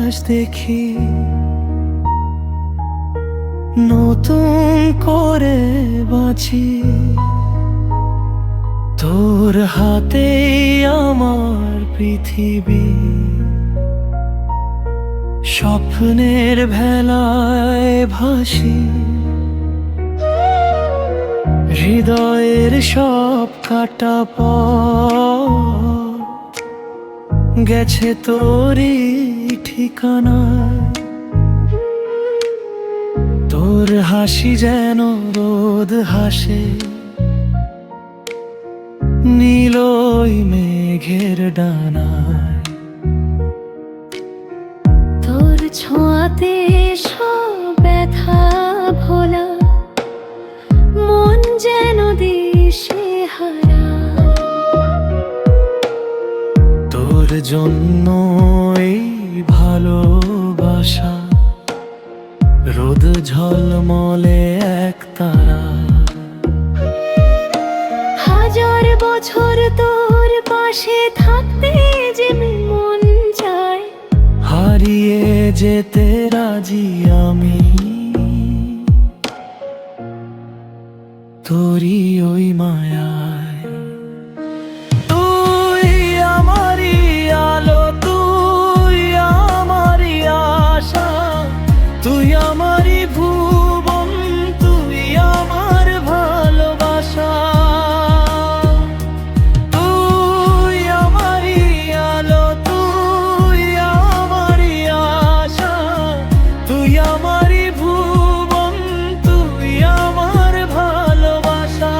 আকাশ দেখি নতুন করে বাঁচি, তোর হাতে আমার পৃথিবী। স্বপ্নের ভেলায় ভাসি, হৃদয়ের সব কাটা পথ গেছে তোরই ঠিকানায়। তোর হাসি যেন রোদ হাসে নীলই মেঘের ডানায়। তোর ছোঁয়াতে সব ব্যথা ভোলা, মন যেন দিশে হারা। তোর জন্য এই ভালোবাসা, রোদ ঝলমলে এক তারা। হাজার বছর তোর পাশে থাকতে যে মন চায়, হারিয়ে যেতে রাজি আমি তোরই ওই মায়ায়। তুই আমারই আলো, তুই আমারই আশা, তুই আমারই ভুবন, তুই আমার ভালোবাসা। তুই আমারই আলো, তুই আমারই আশা, তুই আমারই ভুবন, তুই আমার ভালোবাসা।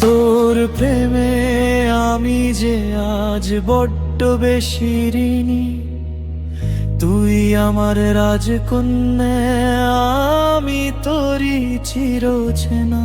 তোর প্রেমে আমি যে আজ বড্ড বেশি ঋণী। তুই আমার রাজকন্যা, আমি তোরই চিরচেনা।